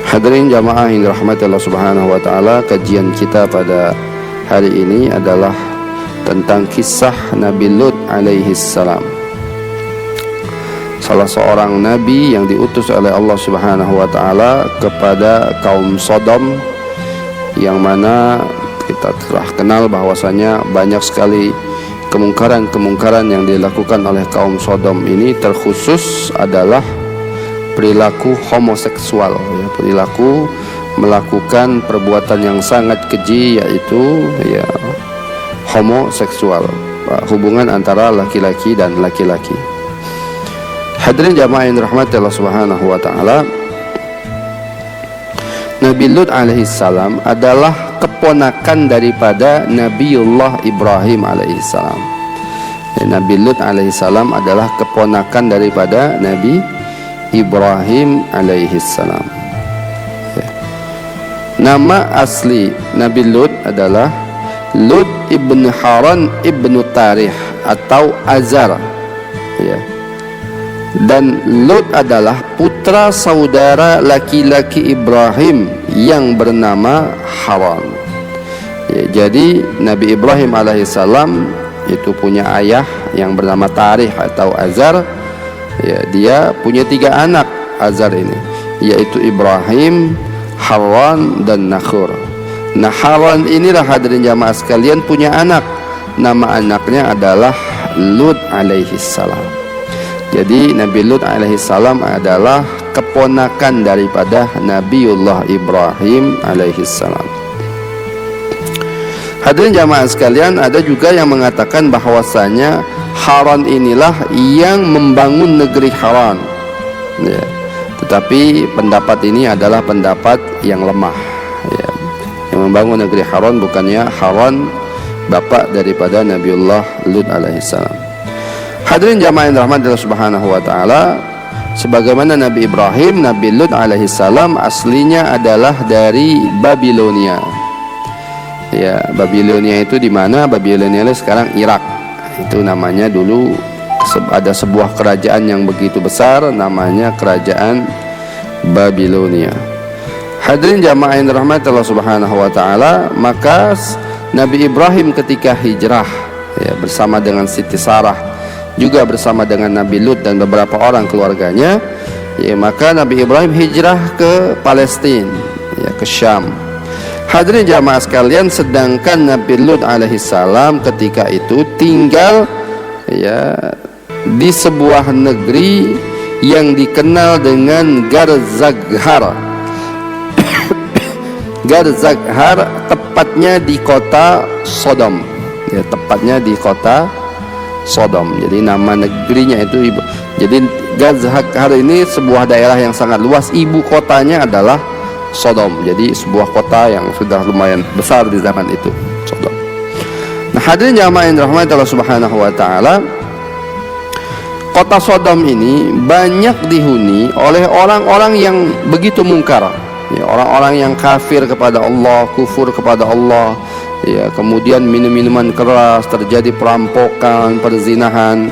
Hadirin jamaah yang dirahmati Allah Subhanahu wa taala, kajian kita pada hari ini adalah tentang kisah Nabi Lut alaihi salam. Salah seorang nabi yang diutus oleh Allah Subhanahu wa taala kepada kaum Sodom, yang mana kita telah kenal bahwasanya banyak sekali kemungkaran-kemungkaran yang dilakukan oleh kaum Sodom ini, terkhusus adalah perilaku homoseksual, ya, perilaku melakukan perbuatan yang sangat keji, yaitu ya homoseksual, hubungan antara laki-laki dan laki-laki. Hadirin jamaah yang dirahmati Allah Subhanahu wa taala, Nabi Lut alaihi salam adalah keponakan daripada Nabiullah Ibrahim alaihi salam. Nabi Lut alaihi salam adalah keponakan daripada Nabi Ibrahim alaihi salam. Nama asli Nabi Lut adalah Lut ibn Haran ibn Tarikh atau Azar, ya. Dan Lut adalah putra saudara laki-laki Ibrahim yang bernama Haran, ya. Jadi Nabi Ibrahim alaihissalam itu punya ayah yang bernama Tarikh atau Azar, ya. Dia punya 3 anak Azar ini, yaitu Ibrahim, Haran, dan Nakhur. Nah, Haran inilah hadirin jamaah sekalian punya anak. Nama anaknya adalah Lut alaihissalam. Jadi Nabi Lut alaihissalam adalah keponakan daripada Nabiullah Ibrahim alaihissalam. Hadirin jamaah sekalian, ada juga yang mengatakan bahwasanya Haran inilah yang membangun negeri Haran, ya. Tetapi pendapat ini adalah pendapat yang lemah, ya. Yang membangun negeri Haran bukannya Haran bapak daripada Nabiullah Lut alaihissalam. Hadirin jamaah yang dirahmati Allah Subhanahu wa taala, sebagaimana Nabi Ibrahim, Nabi Lut alaihissalam aslinya adalah dari Babilonia. Ya, Babilonia itu di mana? Babilonia sekarang Irak. Itu namanya dulu ada sebuah kerajaan yang begitu besar, namanya kerajaan Babilonia. Hadirin jamaah yang dirahmati Allah Subhanahu wa taala, maka Nabi Ibrahim ketika hijrah, ya, bersama dengan Siti Sarah, juga bersama dengan Nabi Lut dan beberapa orang keluarganya, ya, maka Nabi Ibrahim hijrah ke Palestina, ya, ke Syam. Hadirin jamaah sekalian, sedangkan Nabi Lut alaihissalam ketika itu tinggal, ya, di sebuah negeri yang dikenal dengan Garzaghar. Garzaghar tepatnya di kota Sodom, ya, tepatnya di kota Sodom. Jadi nama negerinya itu jadi Garzaghar ini sebuah daerah yang sangat luas, ibu kotanya adalah Sodom. Jadi sebuah kota yang sudah lumayan besar di zaman itu, Sodom. Nah, hadirin jamaah yang dirahmati Allah Subhanahu wa taala, kota Sodom ini banyak dihuni oleh orang-orang yang begitu mungkar, ya, orang-orang yang kafir kepada Allah, kufur kepada Allah, ya, kemudian minum-minuman keras, terjadi perampokan, perzinahan,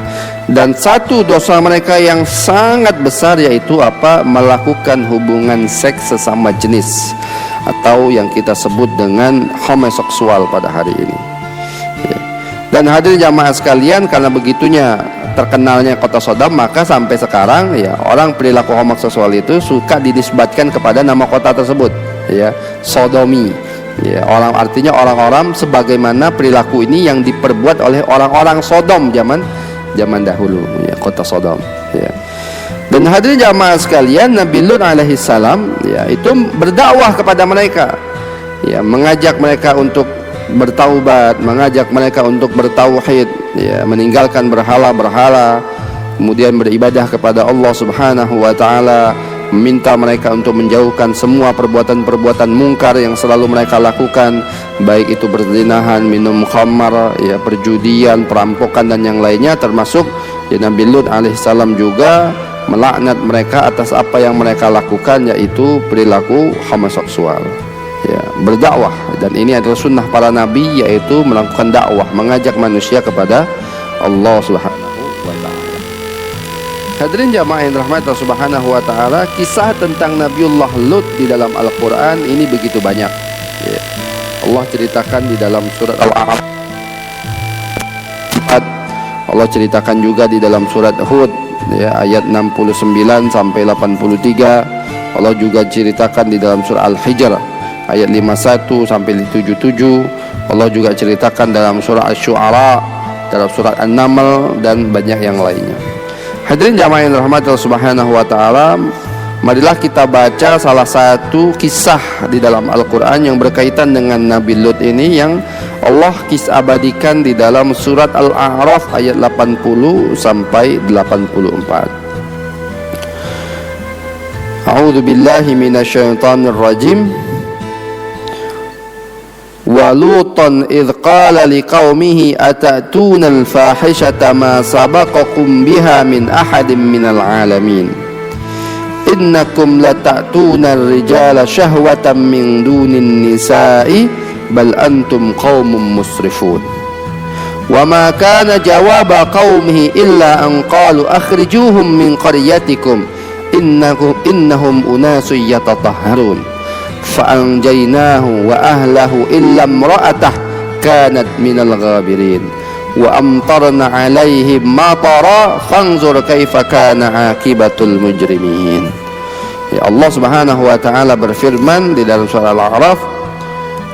dan satu dosa mereka yang sangat besar yaitu apa? Melakukan hubungan seks sesama jenis atau yang kita sebut dengan homoseksual pada hari ini, ya. Dan hadirin jamaah sekalian, karena begitunya terkenalnya kota Sodom, maka sampai sekarang, ya, orang perilaku homoseksual itu suka dinisbatkan kepada nama kota tersebut, ya, Sodomi, ya, artinya orang-orang sebagaimana perilaku ini yang diperbuat oleh orang-orang Sodom zaman dahulu, ya, kota Sodom, ya. Dan hadirin jamaah sekalian, Nabi Lut alaihissalam, ya, itu berdakwah kepada mereka, ya, mengajak mereka untuk bertaubat, mengajak mereka untuk bertauhid, ya, meninggalkan berhala-berhala, kemudian beribadah kepada Allah Subhanahu wa taala, meminta mereka untuk menjauhkan semua perbuatan-perbuatan mungkar yang selalu mereka lakukan, baik itu berzinahan, minum khamar, ya, perjudian, perampokan, dan yang lainnya, termasuk, ya, Nabi Lut alaihissalam juga melaknat mereka atas apa yang mereka lakukan, yaitu perilaku homoseksual, ya, berdakwah. Dan ini adalah sunnah para nabi, yaitu melakukan dakwah, mengajak manusia kepada Allah Subhanahu wa ta'ala. Hadirin jamaah yang dirahmati Allah Subhanahu wa taala, kisah tentang Nabiullah Lut di dalam Al-Qur'an ini begitu banyak. Ya. Allah ceritakan di dalam surat Al-A'raf. Allah ceritakan juga di dalam surat Hud, ya, ayat 69 sampai 83. Allah juga ceritakan di dalam surah Al-Hijr ayat 51 sampai 77. Allah juga ceritakan dalam surah Asy-Syu'ara, dalam surat An-Naml, dan banyak yang lainnya. Hadirin jamaah yang dirahmati Allah Subhanahu wa taala, marilah kita baca salah satu kisah di dalam Al-Qur'an yang berkaitan dengan Nabi Lut ini, yang Allah abadikan di dalam surat Al-A'raf ayat 80 sampai 84. A'udzu billahi minasyaitonir rajim. Wa lutan idh qala liqaumihi atatuna al-fahishata ma sabaqakum biha min ahadin minal alamin innakum lata'tuna ar-rijala syahwatan min dunin nisa'i bal antum qaumun musrifun. Wa ma kana jawaba qaumihi illa an qalu akhrijuhum min qaryatikum innahum unasun yatatahharun. Fa'anjaynahu wa ahlahu illa imra'atah kanat minal ghabirin wa amtarna 'alaihim matara fanzur kaifa kana 'aqibatul mujrimin. Ya, Allah Subhanahu wa taala berfirman di dalam surah Al-A'raf,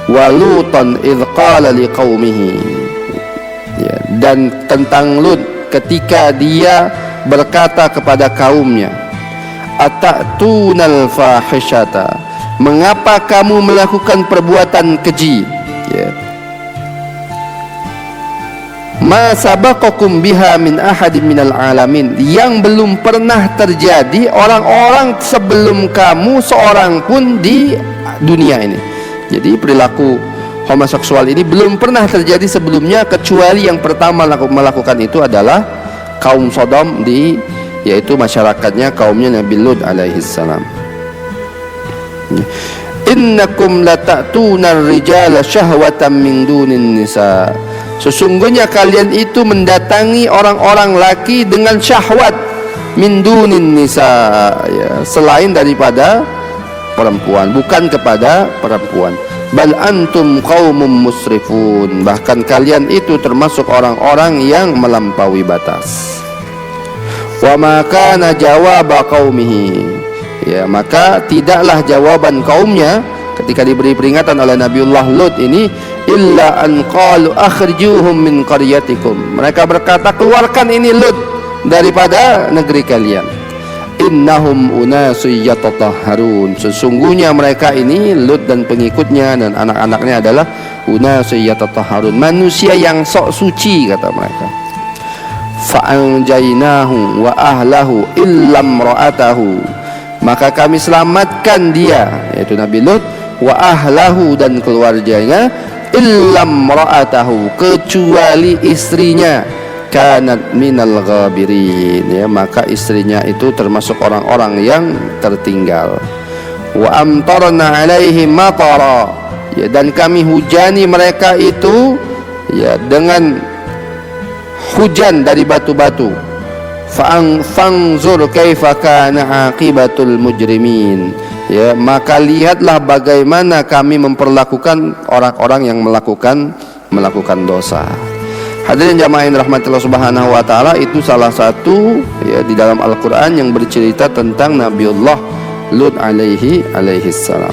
wa lutan idz qala liqaumihi, ya, dan tentang Lut ketika dia berkata kepada kaumnya, atatuna al-fahishata, mengapa kamu melakukan perbuatan keji, ya. Ma sabaqakum biha min ahadin minal alamin, yang belum pernah terjadi orang-orang sebelum kamu seorang pun di dunia ini. Jadi perilaku homoseksual ini belum pernah terjadi sebelumnya, kecuali yang pertama melakukan itu adalah kaum Sodom, yaitu masyarakatnya, kaumnya Nabi Lut alaihissalam. Innakum lata'tuna ar-rijala syahwatan min dunin nisa, sesungguhnya kalian itu mendatangi orang-orang laki dengan syahwat, min dunin nisa, ya, selain daripada perempuan, bukan kepada perempuan. Bal antum qaumum musrifun, bahkan kalian itu termasuk orang-orang yang melampaui batas. Wa ma kana jawaba qaumihi, ya, maka tidaklah jawaban kaumnya ketika diberi peringatan oleh Nabiullah Lut ini, illa an qalu akhrijuhum min qaryatikum, mereka berkata, keluarkan ini Lut daripada negeri kalian. Innahum unasu yatatahharun, sesungguhnya mereka ini, Lut dan pengikutnya dan anak-anaknya, adalah unasu yatatahharun, manusia yang sok suci, kata mereka. Fa'anjaynahu wa ahlahu illa imra'atahu, maka kami selamatkan dia, yaitu Nabi Lut, wa ahlahu, dan keluarganya, illam ra'atahu, kecuali istrinya, kanat minal ghabirin, ya, maka istrinya itu termasuk orang-orang yang tertinggal. Wa amtarna alaihim matara, ya, dan kami hujani mereka itu, ya, dengan hujan dari batu-batu. Fanzur kaifa kana aqibatul mujrimin, ya, maka lihatlah bagaimana kami memperlakukan orang-orang yang melakukan dosa. Hadirin jamaah yang dirahmati Allah Subhanahu wa taala, itu salah satu, ya, di dalam Al-Qur'an yang bercerita tentang Nabiullah Lut alaihi salam.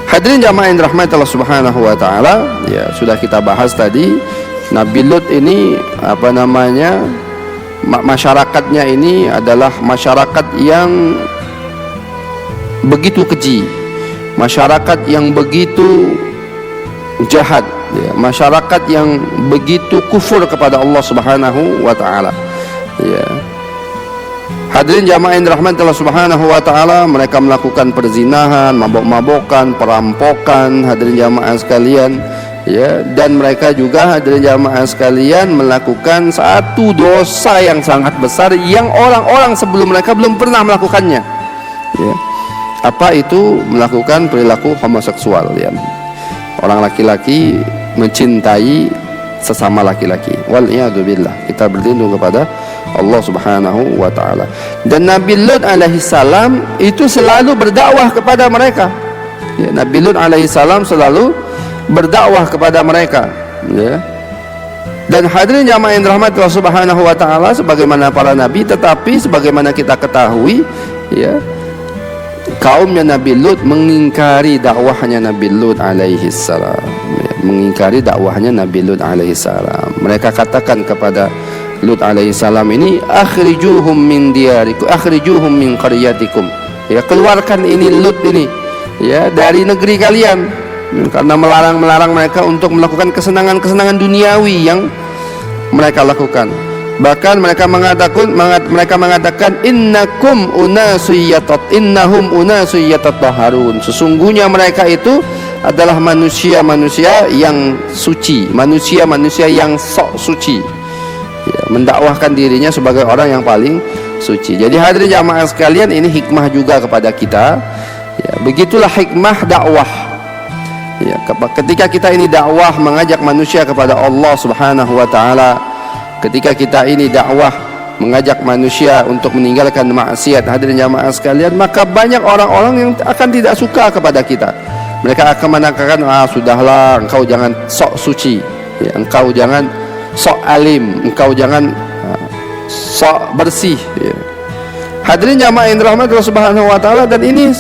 Hadirin jamaah yang dirahmati Allah Subhanahu wa taala, ya, sudah kita bahas tadi, Nabi Lut ini masyarakatnya ini adalah masyarakat yang begitu keji, masyarakat yang begitu jahat, ya, masyarakat yang begitu kufur kepada Allah Subhanahu wa taala, ya. Hadirin jamaah yang dirahmati Allah Subhanahu wa taala, mereka melakukan perzinahan, mabok-mabokan, perampokan, hadirin jamaah sekalian, ya, dan mereka juga, hadirin jamaah sekalian, melakukan satu dosa yang sangat besar yang orang-orang sebelum mereka belum pernah melakukannya, ya. Apa itu? Melakukan perilaku homoseksual, ya. Orang laki-laki mencintai sesama laki-laki. Wal iyadu billah. Kita berlindung kepada Allah Subhanahu wa taala. Dan Nabi Lut alaihi salam itu selalu berdakwah kepada mereka. Ya, Nabi Lut alaihi salam selalu berdakwah kepada mereka, ya. Dan hadirin jamaah yang dirahmati Allah Subhanahu wa taala, sebagaimana para nabi, tetapi sebagaimana kita ketahui, ya, kaumnya Nabi Lut mengingkari dakwahnya Nabi Lut alaihi salam, ya, mengingkari dakwahnya Nabi Lut alaihi salam. Mereka katakan kepada Lut alaihi salam ini, akhrijuhum min diyarikum, akhrijuhum min qaryatikum, ya, keluarkan ini Lut ini, ya, dari negeri kalian, karena melarang mereka untuk melakukan kesenangan-kesenangan duniawi yang mereka lakukan. Bahkan mereka mengatakan innahum unasu yatatahharun, sesungguhnya mereka itu adalah manusia-manusia yang suci, manusia-manusia yang sok suci, ya, mendakwahkan dirinya sebagai orang yang paling suci. Jadi hadirin jamaah sekalian, ini hikmah juga kepada kita, ya, begitulah hikmah dakwah. Ya, ketika kita ini dakwah mengajak manusia kepada Allah Subhanahu wa taala, ketika kita ini dakwah mengajak manusia untuk meninggalkan maksiat, hadirin jamaah sekalian, maka banyak orang-orang yang akan tidak suka kepada kita. Mereka akan mengatakan, sudahlah, engkau jangan sok suci, ya, engkau jangan sok alim, engkau jangan sok bersih, ya. Hadirin jamaah yang dirahmati Allah Subhanahu wa taala, dan ini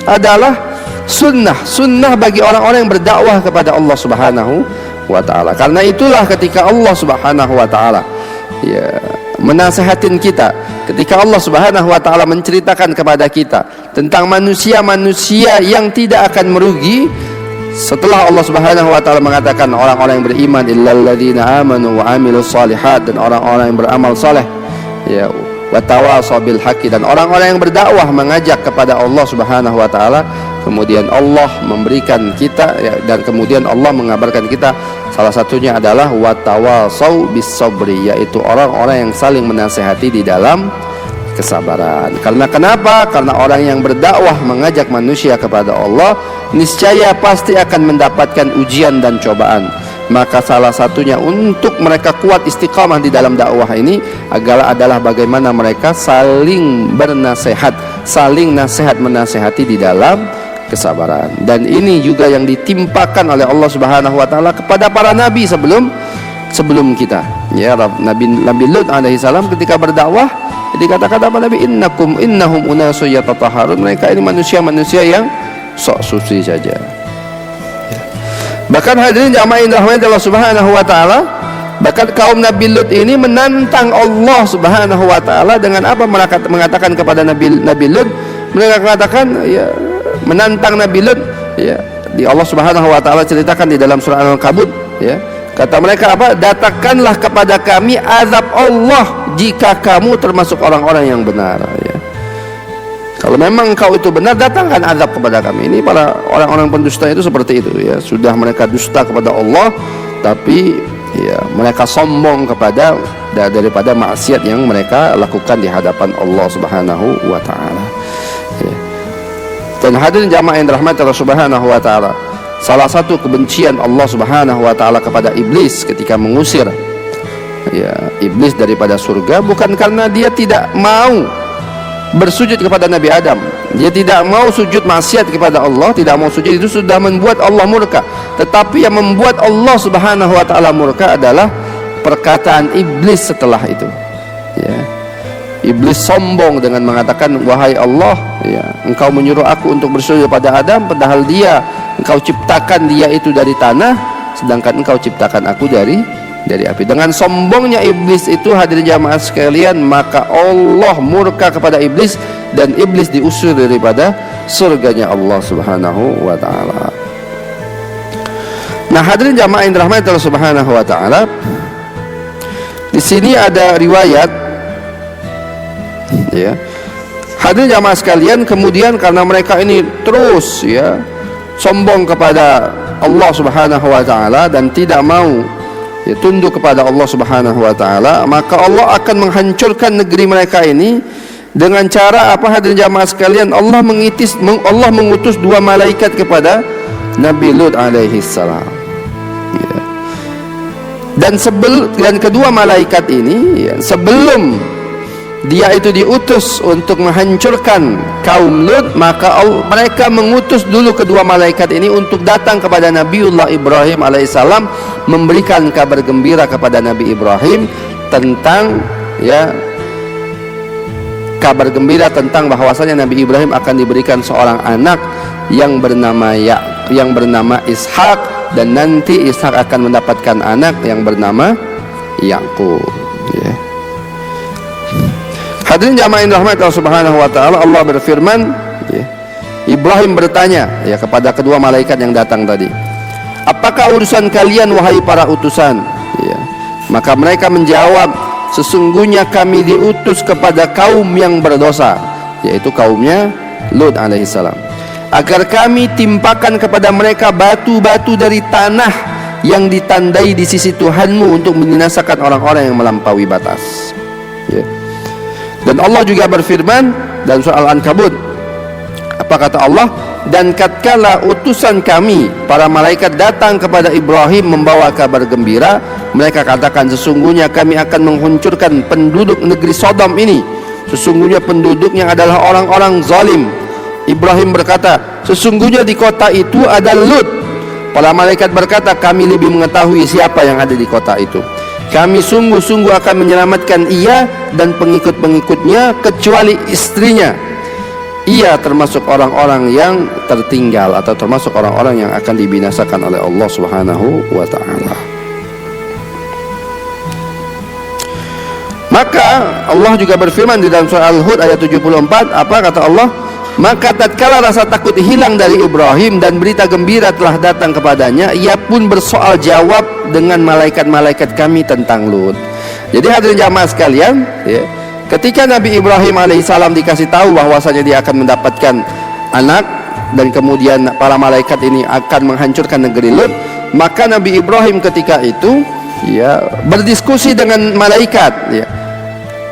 adalah sunnah bagi orang-orang yang berdakwah kepada Allah Subhanahu wa taala. Karena itulah ketika Allah Subhanahu wa taala, ya, menasihatin kita, ketika Allah Subhanahu wa taala menceritakan kepada kita tentang manusia-manusia yang tidak akan merugi, setelah Allah Subhanahu wa taala mengatakan orang-orang yang beriman, illal ladzina amanu wa amilus shalihat, dan orang-orang yang beramal saleh, ya, wa tawasaw bil haqqi, dan orang-orang yang berdakwah mengajak kepada Allah Subhanahu wa taala. Kemudian Allah memberikan kita, ya, dan kemudian Allah mengabarkan kita, salah satunya adalah watawasau bis sabri, yaitu orang-orang yang saling menasihati di dalam kesabaran. Karena kenapa? Karena orang yang berdakwah mengajak manusia kepada Allah niscaya pasti akan mendapatkan ujian dan cobaan. Maka salah satunya untuk mereka kuat istiqamah di dalam dakwah ini adalah bagaimana mereka saling bernasihat, saling nasihat menasihati di dalam kesabaran. Dan ini juga yang ditimpakan oleh Allah Subhanahu wa taala kepada para nabi sebelum kita, ya. Nabi Lut alaihi salam ketika berdakwah dikatakan apa Nabi, innahum unasu yatatahharun, mereka ini manusia-manusia yang sok suci saja, ya. Bahkan hadirin jamaah yang dirahmati Allah Subhanahu wa taala, bahkan kaum Nabi Lut ini menantang Allah Subhanahu wa taala dengan apa? Mengatakan kepada Nabi Lut, mereka katakan, ya, menantang Nabi Lut, ya, di Allah Subhanahu wa taala ceritakan di dalam surah Al-Ankabut, ya, kata mereka apa? Datangkanlah kepada kami azab Allah jika kamu termasuk orang-orang yang benar, ya. Kalau memang kau itu benar, datangkan azab kepada kami. Ini para orang-orang pendusta itu seperti itu, ya. Sudah mereka dusta kepada Allah, tapi, ya, mereka sombong daripada maksiat yang mereka lakukan di hadapan Allah Subhanahu wa taala, ya. Dan hadirin jamaah yang dirahmati Allah Subhanahu wa taala, salah satu kebencian Allah Subhanahu wa taala kepada iblis ketika mengusir, ya, iblis daripada surga bukan karena dia tidak mau bersujud kepada Nabi Adam, dia tidak mau sujud maksiat kepada Allah, tidak mau sujud, itu sudah membuat Allah murka. Tetapi yang membuat Allah Subhanahu wa taala murka adalah perkataan iblis setelah itu, ya. Iblis sombong dengan mengatakan, wahai Allah, ya, engkau menyuruh aku untuk bersujud pada Adam, padahal engkau ciptakan dia itu dari tanah, sedangkan engkau ciptakan aku dari api. Dengan sombongnya iblis itu, hadirin jamaah sekalian, maka Allah murka kepada iblis dan iblis diusir daripada surganya Allah Subhanahu wa taala. Nah, hadirin jamaah yang dirahmati Allah Subhanahu wa taala, di sini ada riwayat, ya, hadirin jamaah sekalian, kemudian karena mereka ini terus, ya, sombong kepada Allah Subhanahu wa taala dan tidak mau, ya, tunduk kepada Allah Subhanahu wa taala, maka Allah akan menghancurkan negeri mereka ini dengan cara apa, hadirin jamaah sekalian? Allah mengutus dua malaikat kepada Nabi Lut alaihi salam, ya. dan kedua malaikat ini, ya, sebelum dia itu diutus untuk menghancurkan kaum Lut, maka mereka mengutus dulu kedua malaikat ini untuk datang kepada Nabiullah Ibrahim alaihissalam, memberikan kabar gembira kepada Nabi Ibrahim tentang, ya, kabar gembira tentang bahwasanya Nabi Ibrahim akan diberikan seorang anak yang bernama Ishak, dan nanti Ishak akan mendapatkan anak yang bernama Yakub, ya. Hadirin jamaah yang dirahmati Allah Subhanahu wa taala, Allah berfirman, ya, Ibrahim bertanya, ya, kepada kedua malaikat yang datang tadi, apakah urusan kalian wahai para utusan? Ya. Maka mereka menjawab, sesungguhnya kami diutus kepada kaum yang berdosa, yaitu kaumnya Lut alaihissalam, agar kami timpakan kepada mereka batu-batu dari tanah yang ditandai di sisi Tuhanmu untuk membinasakan orang-orang yang melampaui batas, ya. Dan Allah juga berfirman dalam surah Al-Ankabut, apa kata Allah? Dan tatkala utusan kami para malaikat datang kepada Ibrahim membawa kabar gembira, mereka katakan, sesungguhnya kami akan menghancurkan penduduk negeri Sodom ini, sesungguhnya penduduknya adalah orang-orang zalim. Ibrahim berkata, sesungguhnya di kota itu ada Lut. Para malaikat berkata, kami lebih mengetahui siapa yang ada di kota itu. Kami sungguh-sungguh akan menyelamatkan ia dan pengikut-pengikutnya kecuali istrinya. Ia termasuk orang-orang yang tertinggal atau termasuk orang-orang yang akan dibinasakan oleh Allah Subhanahu wa taala. Maka Allah juga berfirman di dalam surah Al-Hud ayat 74, apa kata Allah? Maka tatkala rasa takut hilang dari Ibrahim dan berita gembira telah datang kepadanya, ia pun bersoal jawab dengan malaikat-malaikat kami tentang Lut. Jadi hadirin jamaah sekalian, ya, ketika Nabi Ibrahim alaihissalam dikasih tahu bahwasanya dia akan mendapatkan anak dan kemudian para malaikat ini akan menghancurkan negeri Lut, maka Nabi Ibrahim ketika itu, ya, berdiskusi dengan malaikat, ya.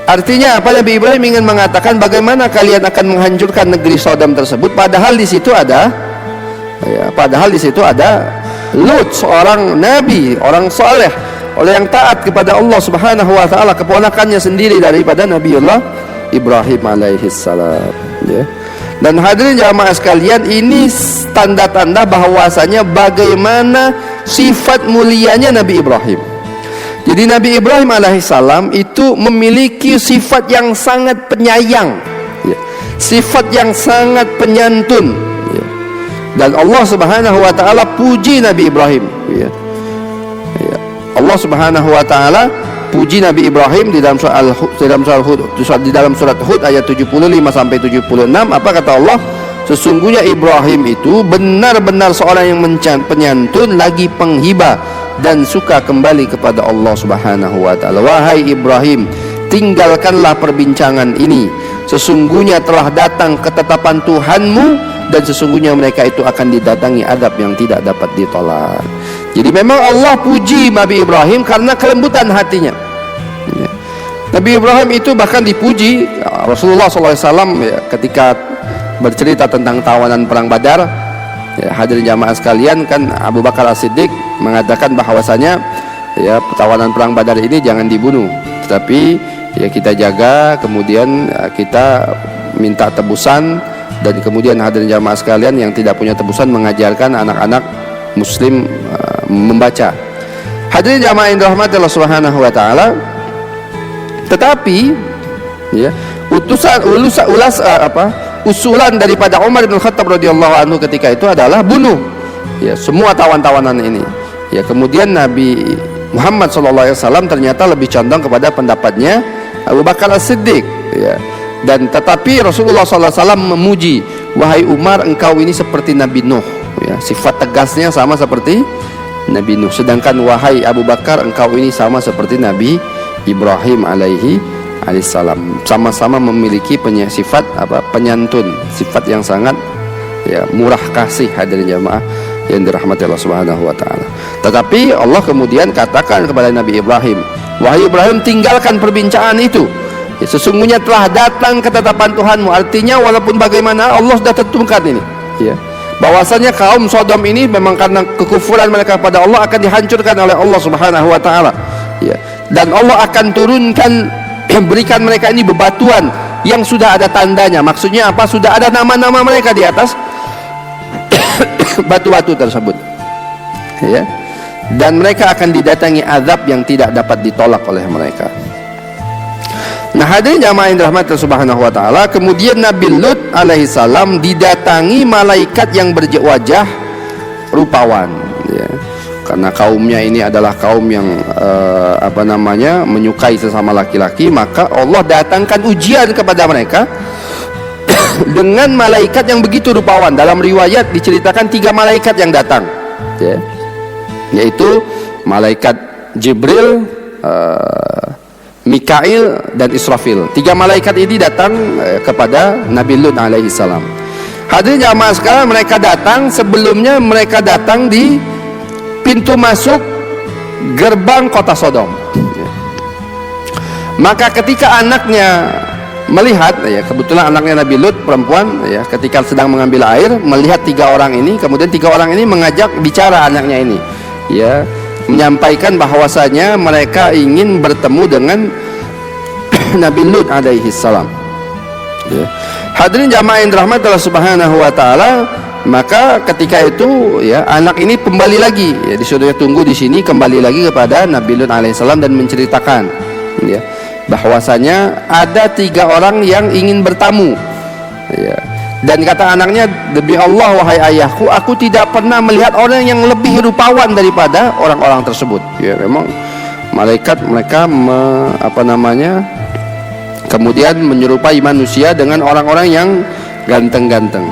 Artinya apa? Nabi Ibrahim ingin mengatakan bagaimana kalian akan menghancurkan negeri Sodom tersebut, padahal di situ ada, ya, padahal di situ ada Lut, seorang nabi, orang soleh, orang yang taat kepada Allah Subhanahu wa taala, keponakannya sendiri daripada Nabiullah Ibrahim alaihissalam, ya. Dan hadirin jamaah sekalian, ini tanda-tanda bahwasanya bagaimana sifat mulianya Nabi Ibrahim. Jadi Nabi Ibrahim alaihissalam itu memiliki sifat yang sangat penyayang, ya, sifat yang sangat penyantun, ya. Dan Allah Subhanahu wa taala puji Nabi Ibrahim, ya. Ya. Allah Subhanahu wa taala puji Nabi Ibrahim di dalam surat Hud ayat 75 sampai 76. Apa kata Allah? Sesungguhnya Ibrahim itu benar-benar seorang yang penyantun lagi penghibah dan suka kembali kepada Allah Subhanahu wa taala. Wahai Ibrahim, tinggalkanlah perbincangan ini. Sesungguhnya telah datang ketetapan Tuhanmu, dan sesungguhnya mereka itu akan didatangi adab yang tidak dapat ditolak. Jadi memang Allah puji Nabi Ibrahim karena kelembutan hatinya. Nabi Ibrahim itu bahkan dipuji Rasulullah SAW, ya, ketika bercerita tentang tawanan perang Badar, ya, hadirin jamaah sekalian, kan Abu Bakar As-Siddiq mengatakan bahwasanya, ya, tawanan perang Badar ini jangan dibunuh, tetapi, ya, kita jaga, kemudian, ya, kita minta tebusan, dan kemudian hadirin jamaah sekalian yang tidak punya tebusan mengajarkan anak-anak muslim membaca. Hadirin jamaah yang dirahmati Allah Subhanahu wa taala, tetapi, ya, usulan daripada Umar bin Khattab radhiyallahu anhu ketika itu adalah bunuh, ya, semua tawan-tawanan ini. Ya, kemudian Nabi Muhammad SAW ternyata lebih condong kepada pendapatnya Abu Bakar As-Siddiq, ya. Dan tetapi Rasulullah SAW memuji, wahai Umar, engkau ini seperti Nabi Nuh, ya, sifat tegasnya sama seperti Nabi Nuh. Sedangkan wahai Abu Bakar, engkau ini sama seperti Nabi Ibrahim alaihissalam, sama-sama memiliki sifat penyantun, sifat yang sangat, ya, murah kasih. Hadirin jamaah yang dirahmati Allah Subhanahu wa taala. Tetapi Allah kemudian katakan kepada Nabi Ibrahim, wahai Ibrahim, tinggalkan perbincangan itu, ya, sesungguhnya telah datang ketetapan Tuhanmu. Artinya walaupun bagaimana Allah sudah tentukan ini, ya, bahwasanya kaum Sodom ini memang karena kekufuran mereka kepada Allah akan dihancurkan oleh Allah Subhanahu wa taala, ya. Dan Allah akan turunkan berikan mereka ini bebatuan yang sudah ada tandanya. Maksudnya apa? Sudah ada nama-nama mereka di atas batu-batu tersebut, ya. Dan mereka akan didatangi azab yang tidak dapat ditolak oleh mereka. Nah, hadirin jamaah yang dirahmati Subhanahu wa taala, kemudian Nabi Lut alaihissalam didatangi malaikat yang berwajah rupawan, ya. Karena kaumnya ini adalah kaum yang menyukai sesama laki-laki, maka Allah datangkan ujian kepada mereka dengan malaikat yang begitu rupawan. Dalam riwayat diceritakan 3 malaikat yang datang, ya. Yaitu malaikat Jibril, Mikail dan Israfil. 3 malaikat ini datang kepada Nabi Lut alaihissalam. Hadirin jamaah sekalian, mereka datang, sebelumnya mereka datang di pintu masuk gerbang kota Sodom. Maka ketika anaknya melihat, ya, kebetulan anaknya Nabi Lut perempuan, ya, ketika sedang mengambil air melihat 3 orang ini, kemudian 3 orang ini mengajak bicara anaknya ini, ya, menyampaikan bahwasanya mereka ingin bertemu dengan Nabi Lut alaihi salam, ya. Hadirin jamaah yang dirahmati Allah Subhanahu wa taala, maka ketika itu, ya, anak ini kembali lagi, ya, disuruh tunggu di sini, kembali lagi kepada Nabi Lut alaihi salam dan menceritakan, ya, bahwasanya ada 3 orang yang ingin bertamu, ya. Dan kata anaknya, demi Allah wahai ayahku, aku tidak pernah melihat orang yang lebih rupawan daripada orang-orang tersebut. Ya, memang malaikat mereka kemudian menyerupai manusia dengan orang-orang yang ganteng-ganteng.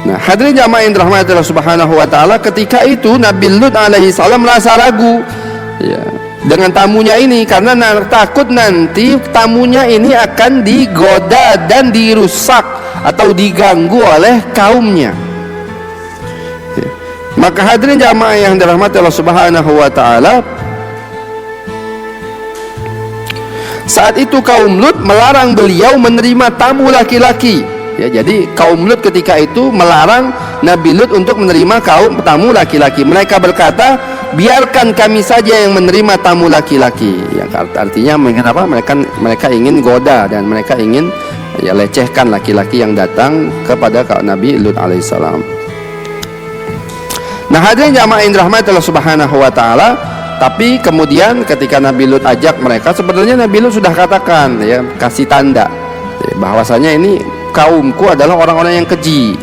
Nah, hadirin jamaah yang dirahmati Allah Subhanahu wa taala, ketika itu Nabi Lut alaihi salam merasa ragu, ya, dengan tamunya ini, karena takut nanti tamunya ini akan digoda dan dirusak atau diganggu oleh kaumnya, ya. Maka hadirin jamaah yang dirahmati Allah Subhanahu wa taala, saat itu kaum Lut melarang beliau menerima tamu laki-laki, ya. Jadi kaum Lut ketika itu melarang Nabi Lut untuk menerima tamu laki-laki. Mereka berkata, biarkan kami saja yang menerima tamu laki-laki, ya, artinya mereka ingin goda dan mereka ingin, ya, lecehkan laki-laki yang datang kepada Nabi Lut alaihissalam. Nah, hadirin jamaah yang dirahmati Allah Subhanahu wa taala, tapi kemudian ketika Nabi Lut ajak mereka, sebenarnya Nabi Lut sudah katakan, ya, kasih tanda, ya, bahwasanya ini kaumku adalah orang-orang yang keji,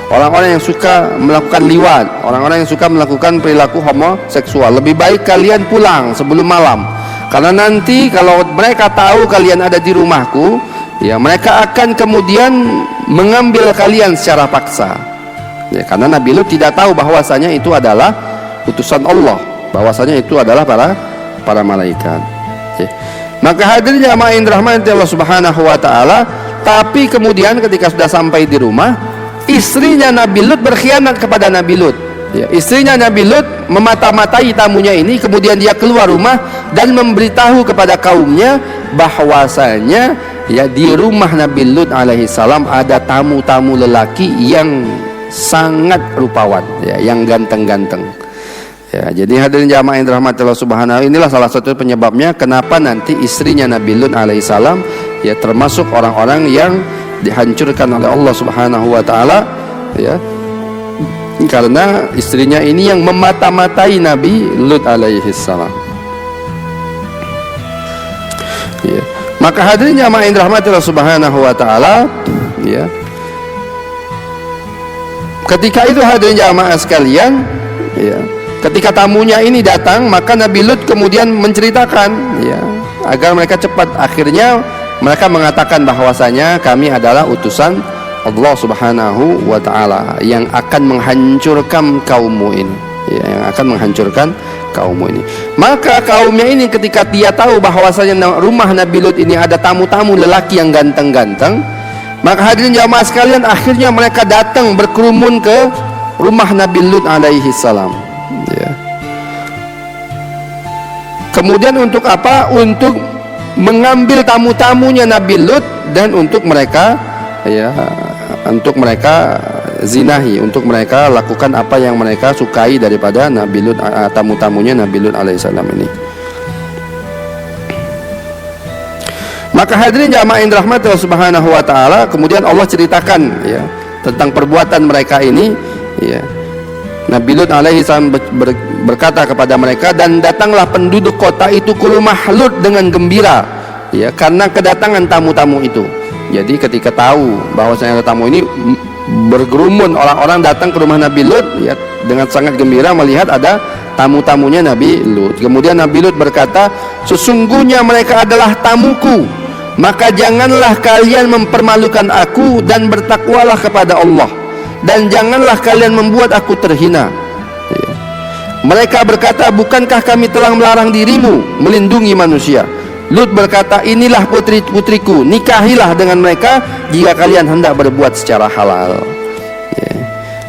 orang-orang yang suka melakukan liwat, orang-orang yang suka melakukan perilaku homoseksual. Lebih baik kalian pulang sebelum malam, karena nanti kalau mereka tahu kalian ada di rumahku, ya, mereka akan kemudian mengambil kalian secara paksa, ya, karena Nabi Lut tidak tahu bahwasanya itu adalah utusan Allah, bahwasanya itu adalah para malaikat, ya. Maka hadirin jamaah yang dirahmati Allah Subhanahu wa taala, tapi kemudian ketika sudah sampai di rumah, istrinya Nabi Lut berkhianat kepada Nabi Lut, ya. Istrinya Nabi Lut memata-matai tamunya ini, kemudian dia keluar rumah dan memberitahu kepada kaumnya bahwasanya, ya, di rumah Nabi Lut alaihi salam ada tamu-tamu lelaki yang sangat rupawan, ya, yang ganteng-ganteng, ya. Jadi hadirin jamaah yang dirahmati Allah Subhanahu, inilah salah satu penyebabnya kenapa nanti istrinya Nabi Lut alaihi salam, ya, termasuk orang-orang yang dihancurkan oleh Allah Subhanahu wa taala, ya, karena istrinya ini yang memata-matai Nabi Lut alaihi salam, ya. Maka hadirin jamaah yang dirahmati Allah Subhanahu wa taala, ya, ketika itu hadirin jamaah sekalian, ya, ketika tamunya ini datang, maka Nabi Lut kemudian menceritakan, ya, agar mereka cepat. Akhirnya mereka mengatakan bahwasanya kami adalah utusan Allah Subhanahu wa taala yang akan menghancurkan kaummu ini, ya, yang akan menghancurkan kaummu ini. Maka kaumnya ini ketika dia tahu bahwasanya rumah Nabi Lut ini ada tamu-tamu lelaki yang ganteng-ganteng, maka hadirin jamaah sekalian, akhirnya mereka datang berkerumun ke rumah Nabi Lut alaihi salam, ya. Kemudian untuk apa? Untuk mengambil tamu-tamunya Nabi Lut dan untuk mereka, ya, zinahi, untuk mereka lakukan apa yang mereka sukai daripada Nabi Lut, tamu-tamunya Nabi Lut alaihissalam ini. Maka hadirin jamaah yang dirahmati Allah Subhanahu wa taala, kemudian Allah ceritakan ya tentang perbuatan mereka ini ya. Nabi Lut alaihissalam berkata kepada mereka, dan datanglah penduduk kota itu ke rumah Lut dengan gembira ya, karena kedatangan tamu-tamu itu. Jadi ketika tahu bahwasanya tamu ini bergerumun, orang-orang datang ke rumah Nabi Lut ya, dengan sangat gembira melihat ada tamu-tamunya Nabi Lut. Kemudian Nabi Lut berkata, sesungguhnya mereka adalah tamuku, maka janganlah kalian mempermalukan aku, dan bertakwalah kepada Allah, dan janganlah kalian membuat aku terhina ya. Mereka berkata, bukankah kami telah melarang dirimu melindungi manusia? Lut berkata, inilah putri-putriku, nikahilah dengan mereka jika kalian hendak berbuat secara halal ya.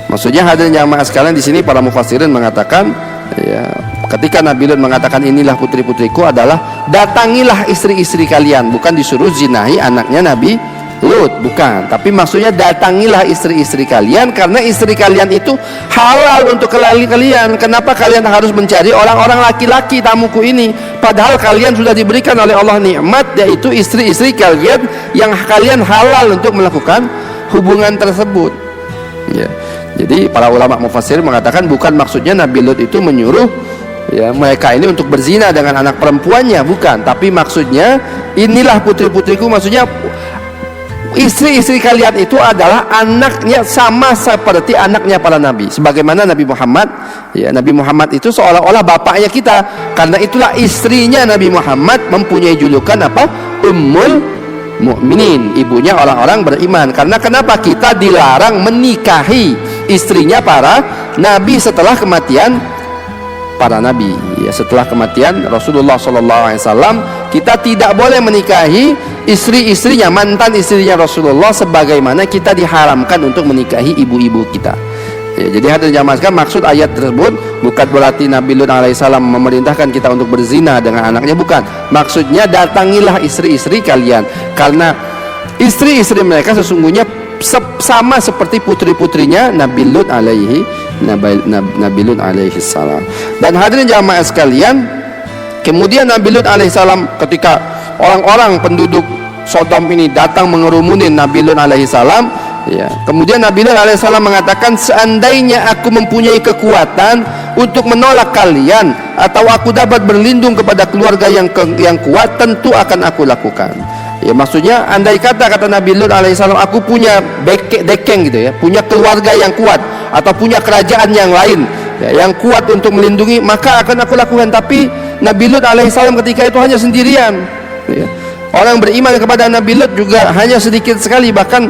Maksudnya hadirin jamaah sekalian, di sini para mufassirin mengatakan ya, ketika Nabi Lut mengatakan inilah putri-putriku adalah datangilah istri-istri kalian, bukan disuruh zinahi anaknya Nabi Lut, bukan, tapi maksudnya datangilah istri-istri kalian, karena istri kalian itu halal untuk kalian. Kenapa kalian harus mencari orang-orang laki-laki tamuku ini, padahal kalian sudah diberikan oleh Allah nikmat, yaitu istri-istri kalian yang kalian halal untuk melakukan hubungan tersebut ya. Jadi para ulama mufassir mengatakan bukan maksudnya Nabi Lut itu menyuruh ya mereka ini untuk berzina dengan anak perempuannya, bukan, tapi maksudnya inilah putri-putriku, maksudnya istri-istri kalian itu adalah anaknya, sama seperti anaknya para nabi, sebagaimana Nabi Muhammad ya. Nabi Muhammad itu seolah-olah bapaknya kita, karena itulah istrinya Nabi Muhammad mempunyai julukan apa? Ummul Mukminin, ibunya orang-orang beriman. Karena kenapa kita dilarang menikahi istrinya para nabi setelah kematian para nabi ya, setelah kematian Rasulullah SAW kita tidak boleh menikahi istri-istrinya, mantan istrinya Rasulullah, sebagaimana kita diharamkan untuk menikahi ibu-ibu kita ya. Jadi hadirin jamaah sekalian, maksud ayat tersebut bukan berarti Nabi Lut alaihissalam memerintahkan kita untuk berzina dengan anaknya, bukan. Maksudnya datangilah istri-istri kalian, karena istri-istri mereka sesungguhnya sama seperti putri-putrinya Nabi Lut alaihi salam. Dan hadirin jamaah sekalian, kemudian Nabi Lut alaihi salam, ketika orang-orang penduduk Sodom ini datang mengerumunin Nabi Lut alaihi salam ya, kemudian Nabi Lut alaihi salam mengatakan, seandainya aku mempunyai kekuatan untuk menolak kalian, atau aku dapat berlindung kepada keluarga yang kuat, tentu akan aku lakukan ya. Maksudnya andai kata Nabi Lut alaihissalam, aku punya dekeng gitu ya, punya keluarga yang kuat, atau punya kerajaan yang lain ya, yang kuat untuk melindungi, maka akan aku lakukan. Tapi Nabi Lut alaihissalam ketika itu hanya sendirian ya. Orang beriman kepada Nabi Lut juga hanya sedikit sekali, bahkan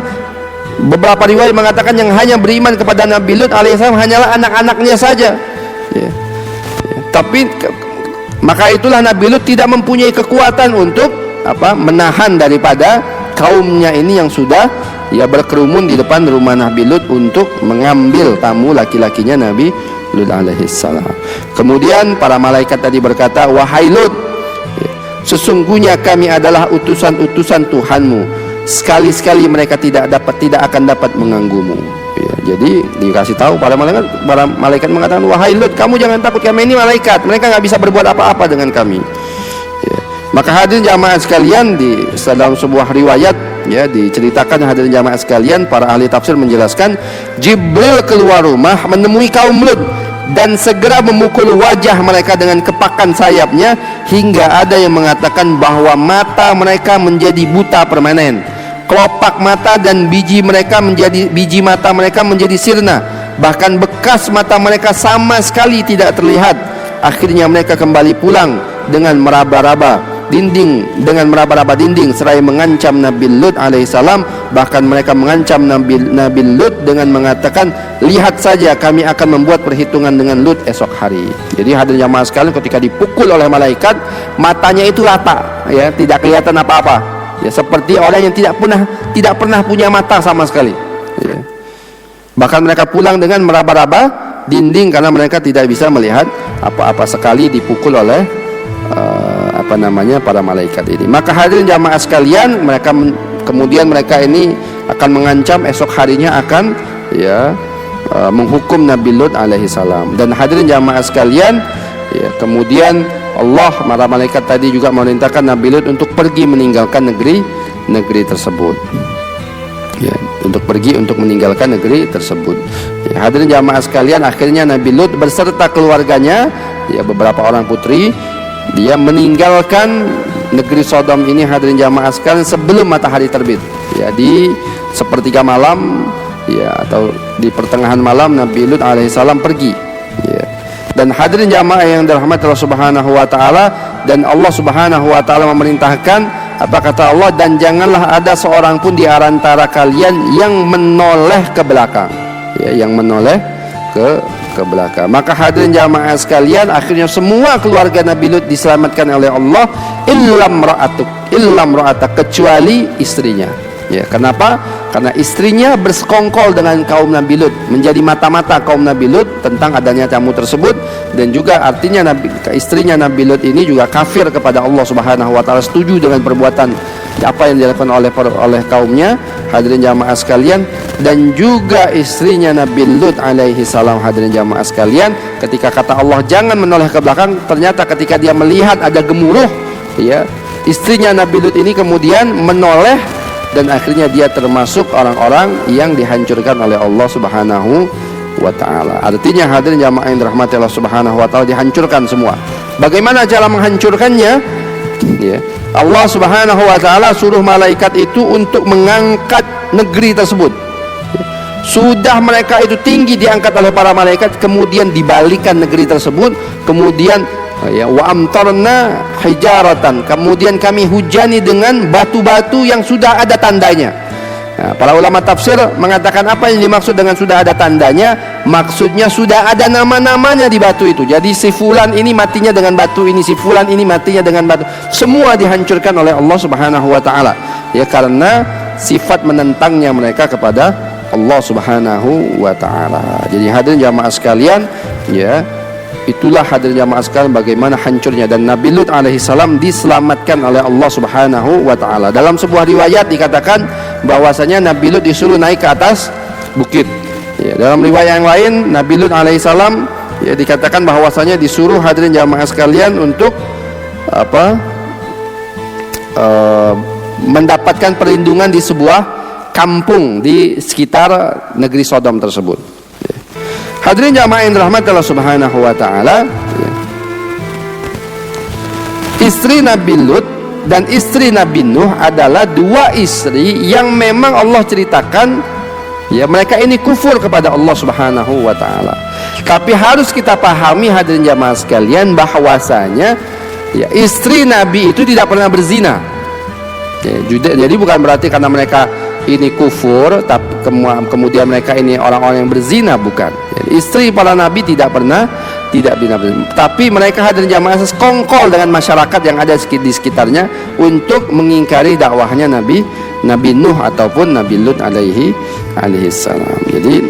beberapa riwayat mengatakan yang hanya beriman kepada Nabi Lut alaihissalam hanyalah anak-anaknya saja ya. Tapi maka itulah Nabi Lut tidak mempunyai kekuatan untuk menahan daripada kaumnya ini yang sudah ya berkerumun di depan rumah Nabi Lut untuk mengambil tamu laki-lakinya Nabi Lut alaihissalam. Kemudian para malaikat tadi berkata, wahai Lut, sesungguhnya kami adalah utusan-utusan Tuhanmu, sekali-sekali mereka tidak akan dapat mengganggumu ya. Jadi dikasih tahu para malaikat mengatakan, wahai Lut, kamu jangan takut, kami ini malaikat, mereka nggak bisa berbuat apa-apa dengan kami ya. Maka hadirin jamaah sekalian, di dalam sebuah riwayat ya diceritakan, hadirin jamaah sekalian, para ahli tafsir menjelaskan, Jibril keluar rumah menemui kaum Lut dan segera memukul wajah mereka dengan kepakan sayapnya, hingga ada yang mengatakan bahwa mata mereka menjadi buta permanen, kelopak mata dan biji mata mereka menjadi sirna, bahkan bekas mata mereka sama sekali tidak terlihat. Akhirnya mereka kembali pulang dengan meraba-raba dinding seraya mengancam Nabi Lut alaihissalam. Bahkan mereka mengancam Nabi Lut dengan mengatakan, lihat saja kami akan membuat perhitungan dengan Lut esok hari. Jadi hadirin jamaah sekalian, ketika dipukul oleh malaikat, matanya itu rata ya, tidak kelihatan apa-apa ya, seperti orang yang tidak pernah punya mata sama sekali ya. Bahkan mereka pulang dengan meraba-raba dinding karena mereka tidak bisa melihat apa-apa sekali, dipukul oleh para malaikat ini. Maka hadirin jamaah sekalian, kemudian mereka ini akan mengancam esok harinya akan ya menghukum Nabi Lut alaihi salam. Dan hadirin jamaah sekalian, ya, kemudian Allah, para malaikat tadi juga memerintahkan Nabi Lut untuk pergi meninggalkan negeri tersebut. Ya, untuk pergi untuk meninggalkan negeri tersebut. Ya, hadirin jamaah sekalian, akhirnya Nabi Lut beserta keluarganya, ya beberapa orang putri, dia meninggalkan negeri Sodom ini, hadirin jamaah sekalian, sebelum matahari terbit. Ya, di sepertiga malam, ya, atau di pertengahan malam Nabi Lut alaihissalam pergi. Ya. Dan hadirin jamaah yang dirahmati Allah Subhanahu wa taala, dan Allah Subhanahu wa taala memerintahkan, apa kata Allah, dan janganlah ada seorang pun di antara kalian yang menoleh ke belakang. Ya, yang menoleh ke belakang. Maka hadirin jamaah sekalian, akhirnya semua keluarga Nabi Lut diselamatkan oleh Allah, illam ra'atak, kecuali istrinya. Ya, kenapa? Karena istrinya bersekongkol dengan kaum Nabi Lut, menjadi mata-mata kaum Nabi Lut tentang adanya tamu tersebut, dan juga artinya istrinya Nabi Lut ini juga kafir kepada Allah Subhanahu wa taala, setuju dengan perbuatan apa yang dilakukan oleh kaumnya, hadirin jamaah sekalian. Dan juga istrinya Nabi Lut alaihi salam, hadirin jamaah sekalian, ketika kata Allah jangan menoleh ke belakang, ternyata ketika dia melihat ada gemuruh, ya, istrinya Nabi Lut ini kemudian menoleh, dan akhirnya dia termasuk orang-orang yang dihancurkan oleh Allah Subhanahu wa taala. Artinya hadirin jamaah yang dirahmati Allah Subhanahu wa taala, dihancurkan semua. Bagaimana cara menghancurkannya? Ya, Allah Subhanahu wa taala suruh malaikat itu untuk mengangkat negeri tersebut. Sudah mereka itu tinggi diangkat oleh para malaikat, kemudian dibalikan negeri tersebut, kemudian ya, wa amtarna hijaratan, kemudian kami hujani dengan batu-batu yang sudah ada tandanya. Nah, para ulama tafsir mengatakan apa yang dimaksud dengan sudah ada tandanya, maksudnya sudah ada nama-namanya di batu itu. Jadi si fulan ini matinya dengan batu ini, si fulan ini matinya dengan batu. Semua dihancurkan oleh Allah Subhanahu wa taala. Ya, karena sifat menentangnya mereka kepada Allah Subhanahu wa taala. Jadi hadirin jamaah sekalian, ya, itulah hadirin jamaah sekalian bagaimana hancurnya. Dan Nabi Lut alaihissalam diselamatkan oleh Allah Subhanahu wa taala. Dalam sebuah riwayat dikatakan bahwasanya Nabi Lut disuruh naik ke atas bukit. Ya, dalam riwayat yang lain Nabi Lut alaihissalam, ya, dikatakan bahwasanya disuruh hadirin jamaah sekalian untuk mendapatkan perlindungan di sebuah kampung di sekitar negeri Sodom tersebut. Ya. Hadirin jamaah yang dirahmati Allah Subhanahu wa taala, ya. Istri Nabi Lut dan istri Nabi Nuh adalah dua istri yang memang Allah ceritakan, ya, mereka ini kufur kepada Allah Subhanahu wa taala. Tapi harus kita pahami hadirin jamaah sekalian bahwasanya, ya, istri Nabi itu tidak pernah berzina. Ya, jadi bukan berarti karena mereka ini kufur tapi kemudian mereka ini orang-orang yang berzina, bukan. Jadi, istri para nabi tidak pernah berzina. Tapi mereka hadirin jamaah sekongkol dengan masyarakat yang ada di sekitarnya untuk mengingkari dakwahnya Nabi Nuh ataupun Nabi Lut alaihi salam. Jadi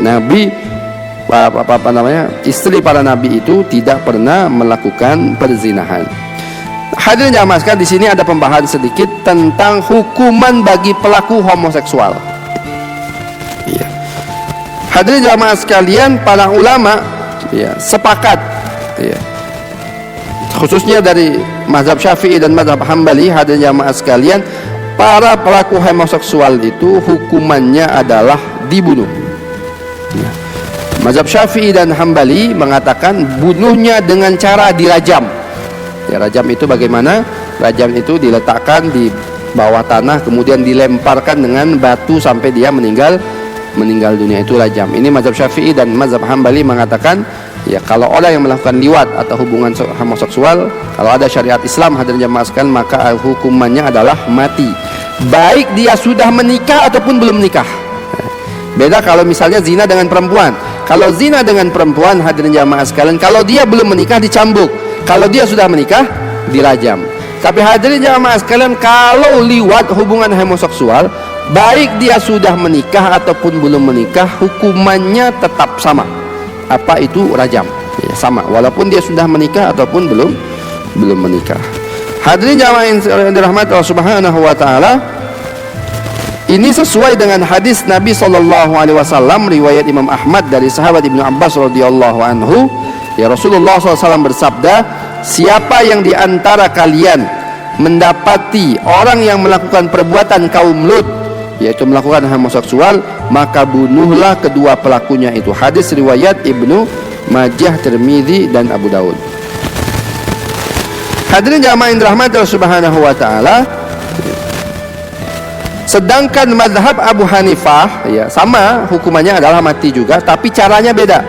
istri para nabi itu tidak pernah melakukan perzinahan. Hadirin jamaah sekalian, di sini ada pembahasan sedikit tentang hukuman bagi pelaku homoseksual. Ya. Hadirin jamaah sekalian, para ulama, ya, sepakat, ya, khususnya dari mazhab Syafi'i dan mazhab Hambali, hadirin jamaah sekalian, para pelaku homoseksual itu hukumannya adalah dibunuh. Ya. Mazhab Syafi'i dan Hambali mengatakan bunuhnya dengan cara dirajam. Ya, rajam itu bagaimana? Rajam itu diletakkan di bawah tanah, kemudian dilemparkan dengan batu sampai dia meninggal dunia, itu rajam. Ini mazhab Syafi'i dan mazhab Hambali mengatakan, ya, kalau orang yang melakukan liwat atau hubungan homoseksual, kalau ada syariat Islam hadirin jamaah sekalian, maka hukumannya adalah mati, baik dia sudah menikah ataupun belum menikah. Beda kalau misalnya zina dengan perempuan. Kalau zina dengan perempuan hadirin jamaah sekalian, kalau dia belum menikah dicambuk, kalau dia sudah menikah dirajam. Tapi hadirin jamaah sekalian, kalau liwat hubungan homoseksual, baik dia sudah menikah ataupun belum menikah, hukumannya tetap sama. Apa itu? Rajam. Ya, sama, walaupun dia sudah menikah ataupun belum menikah. Hadirin jamaah yang dirahmati Allah Subhanahu wa taala, Ini sesuai dengan hadis Nabi SAW riwayat Imam Ahmad dari sahabat Ibnu Abbas radhiyallahu anhu. Ya, Rasulullah SAW bersabda, siapa yang diantara kalian mendapati orang yang melakukan perbuatan kaum Lut, yaitu melakukan homoseksual, maka bunuhlah kedua pelakunya itu. Hadis riwayat Ibnu Majah, Tirmidzi dan Abu Daud. Hadirin jamaah yang dirahmati Allah Subhanahu wa taala, sedangkan mazhab Abu Hanifah ya sama, hukumannya adalah mati juga, tapi caranya beda.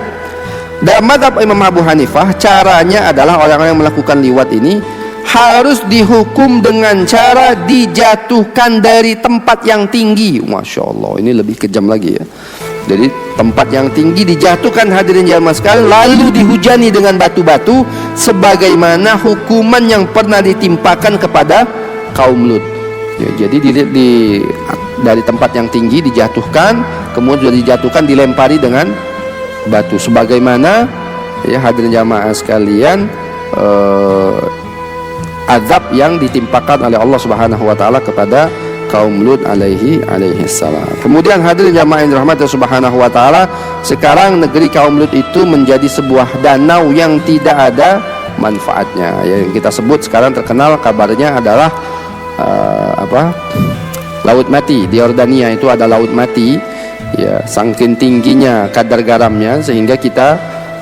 Dalam mazhab Imam Abu Hanifah, caranya adalah orang-orang yang melakukan liwat ini harus dihukum dengan cara dijatuhkan dari tempat yang tinggi. Masya Allah, ini lebih kejam lagi ya. Jadi tempat yang tinggi dijatuhkan, hadirin jamaah sekalian, lalu dihujani dengan batu-batu sebagaimana hukuman yang pernah ditimpakan kepada kaum Lut. Ya, jadi dari tempat yang tinggi dijatuhkan, kemudian dijatuhkan dilempari dengan batu sebagaimana ya hadirin jamaah sekalian azab yang ditimpakan oleh Allah Subhanahu wa taala kepada kaum Lut alaihi salam. Kemudian hadirin jamaah yang dirahmati Subhanahu wa taala, sekarang negeri kaum Lut itu menjadi sebuah danau yang tidak ada manfaatnya. Ya, yang kita sebut sekarang terkenal kabarnya adalah laut mati. Di Yordania itu ada laut mati ya, saking tingginya kadar garamnya sehingga kita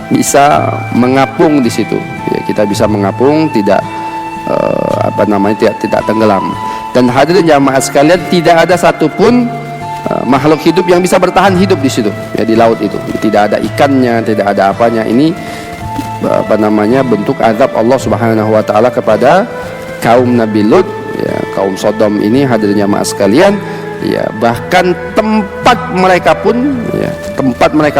bisa mengapung di situ ya, kita bisa mengapung tidak tidak tenggelam. Dan hadirin jamaah sekalian, tidak ada satupun makhluk hidup yang bisa bertahan hidup di situ ya, di laut itu tidak ada ikannya, tidak ada apanya. Ini bentuk azab Allah Subhanahu wa taala kepada kaum Nabi Lut ya, kaum Sodom ini hadirin jamaah sekalian ya. Bahkan tempat mereka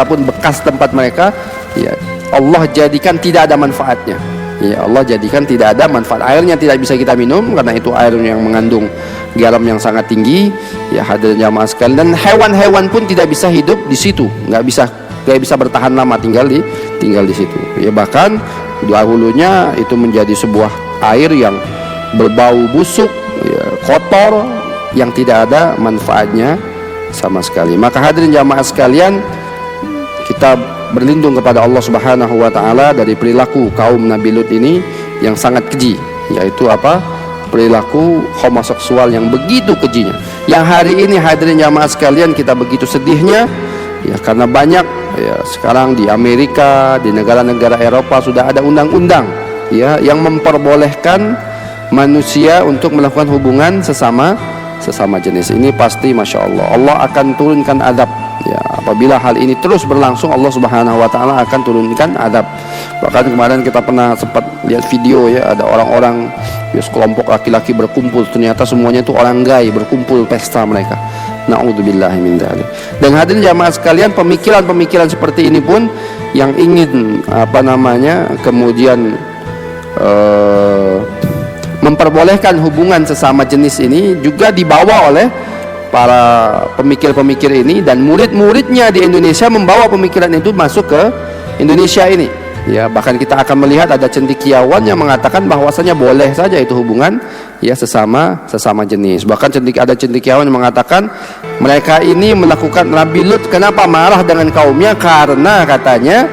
pun bekas tempat mereka ya, Allah jadikan tidak ada manfaatnya ya, Allah jadikan tidak ada manfaat. Airnya tidak bisa kita minum karena itu air yang mengandung garam yang sangat tinggi ya, hadirin jamaah sekalian. Dan hewan-hewan pun tidak bisa hidup di situ, nggak bisa bertahan lama tinggal di situ ya. Bahkan dahulunya itu menjadi sebuah air yang berbau busuk ya, kotor, yang tidak ada manfaatnya sama sekali. Maka hadirin jamaah sekalian, kita berlindung kepada Allah Subhanahu wa taala dari perilaku kaum Nabi Lut ini yang sangat keji, yaitu perilaku homoseksual yang begitu kejinya. Yang hari ini hadirin jamaah sekalian kita begitu sedihnya ya, karena banyak ya, sekarang di Amerika, di negara-negara Eropa sudah ada undang-undang ya yang memperbolehkan manusia untuk melakukan hubungan sesama jenis. Ini pasti masya Allah, Allah akan turunkan azab ya, apabila hal ini terus berlangsung, Allah Subhanahu wa taala akan turunkan azab. Bahkan kemarin kita pernah sempat lihat video ya, ada orang-orang ya, sekelompok laki-laki berkumpul, ternyata semuanya itu orang gay berkumpul pesta mereka. Na'udzubillahi min dzalik. Dan hadirin jamaah sekalian, pemikiran-pemikiran seperti ini pun yang ingin kemudian memperbolehkan hubungan sesama jenis ini juga dibawa oleh para pemikir-pemikir ini, dan murid-muridnya di Indonesia membawa pemikiran itu masuk ke Indonesia ini ya. Bahkan kita akan melihat ada cendekiawan yang mengatakan bahwasanya boleh saja itu hubungan ya sesama jenis. Bahkan ada cendekiawan yang mengatakan mereka ini melakukan, Nabi Lut kenapa marah dengan kaumnya, karena katanya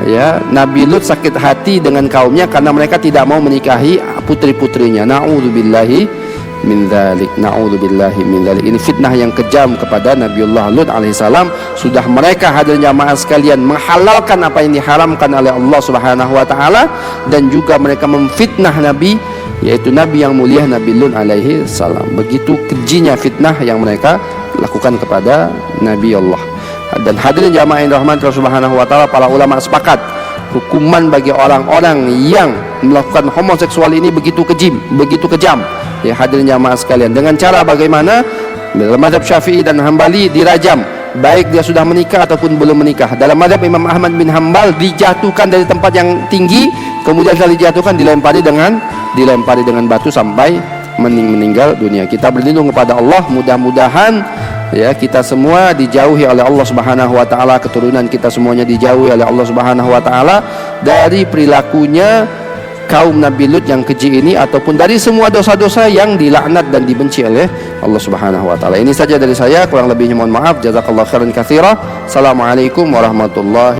ya, Nabi Lut sakit hati dengan kaumnya karena mereka tidak mau menikahi putri-putrinya. Na'udzubillahi min dzalik, na'udzubillahi min dzalik. Ini fitnah yang kejam kepada Nabiullah Lut alaihissalam. Sudah mereka hadirin jamaah sekalian menghalalkan apa yang diharamkan oleh Allah Subhanahu wa taala, dan juga mereka memfitnah Nabi, yaitu Nabi yang mulia Nabi Lut alaihi salam. Begitu kejinya fitnah yang mereka lakukan kepada Nabi Allah. Dan hadirin jamaah yang dirahmati Allah Subhanahu wa taala, para ulama sepakat hukuman bagi orang-orang yang melakukan homoseksual ini begitu kejam ya, hadirin jamaah sekalian. Dengan cara bagaimana? Dalam mazhab Syafi'i dan Hambali dirajam, baik dia sudah menikah ataupun belum menikah. Dalam mazhab Imam Ahmad bin Hambal dijatuhkan dari tempat yang tinggi, kemudian setelah dijatuhkan dilempari dengan batu sampai meninggal dunia. Kita berlindung kepada Allah, mudah-mudahan ya kita semua dijauhi oleh Allah Subhanahu wa taala, keturunan kita semuanya dijauhi oleh Allah Subhanahu wa taala dari perilakunya kaum Nabi Lut yang keji ini, ataupun dari semua dosa-dosa yang dilaknat dan dibenci oleh Allah Subhanahu wa taala. Ini saja dari saya, kurang lebihnya mohon maaf. Jazakallahu khairan katsira. Assalamualaikum warahmatullahi